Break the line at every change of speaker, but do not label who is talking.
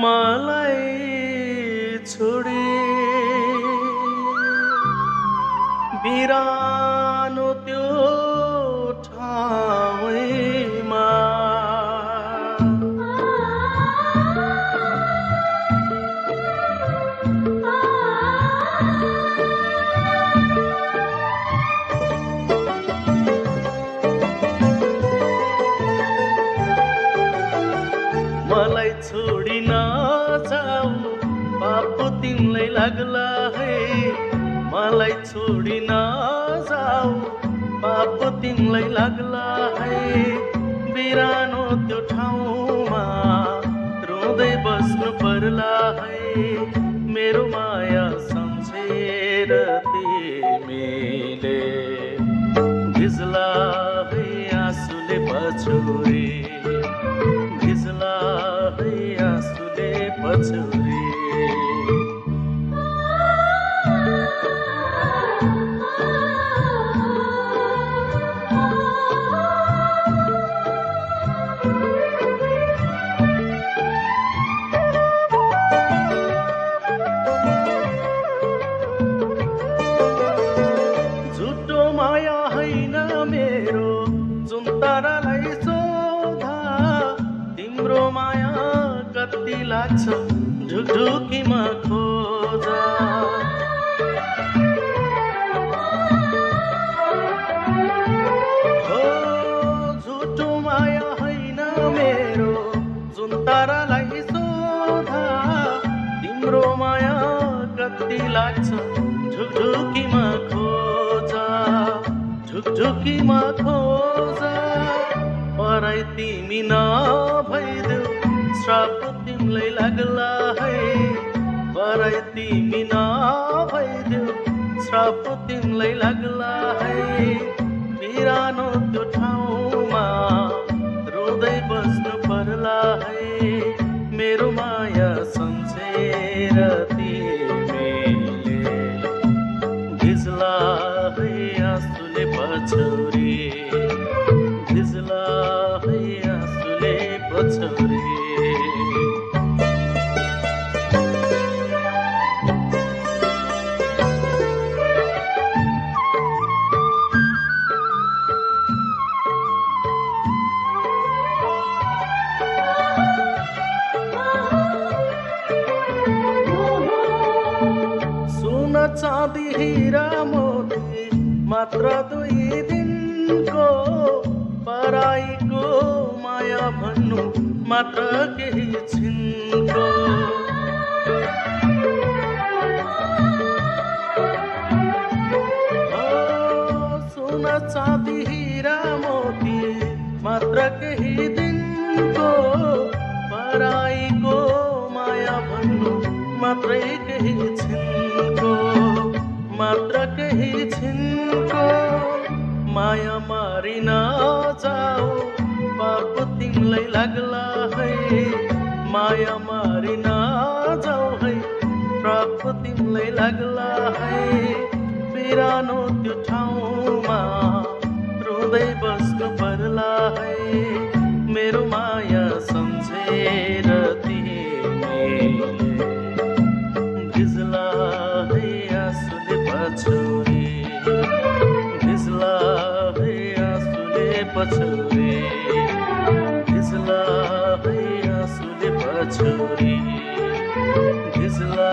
मलाई छोडी बिरानो त्यो ठाउँमा मलाई छोडी नजाऊ पापो तिमीलाई लाग्ला है मलाई छोडी नजाऊ पापो तिमीलाई लाग्ला है बिरानो त्यो ठाउँमा रोँदै बस्नु पर्ला है मेरो माया सम्झेर तिमीले भिज्ला है आँसुले पछुरी भिज्ला है आँसुले पछुरी झुटो माया होइन मेरो जुन तारालाई सोधा तिम्रो माया कति लाग्छ ढुकढुकीमा खोजा हो झुटो माया होइन मेरो जुन तारालाई सोधा तिम्रो माया कति लाग्छ ढुकढुकीमा खोजा ढुकढुकीमा खोजा पराई तिमी नभइदेऊ श्राप तिमीलाई लाग्ला है पराई तिमी नभइदेऊ श्राप तिमीलाई लाग्ला है बिरानो त्यो ठाउँमा रोँदै बस्नु पर्ला है मेरो माया सम्झेर तिमीले भिज्ला है आँसुले पछुरी भिज्ला है आँसुले पछुरी सुन चाँदी हीरा मोती मात्र 2 दिनको पराईको माया भन्नु मात्र केही छिनको सुन चाँदी हीरा मोती मात्र केही दिनको पराईको माया भन्नु मात्रै केही छिनको मात्र केही छिनको माया मारि नजाऊ पाप तिमीलाई लाग्ला है माया मारि नजाऊ है पाप तिमीलाई लाग्ला है बिरानो त्यो ठाउँमा रोँदै बस्नु पर्ला है मेरो माया सम्झेर तिमीले भिज्ला है आँसुले पछुरी भिज्ला है आँसुले पछुरी भिज्ला है आँसुले पछुरी भिज्ला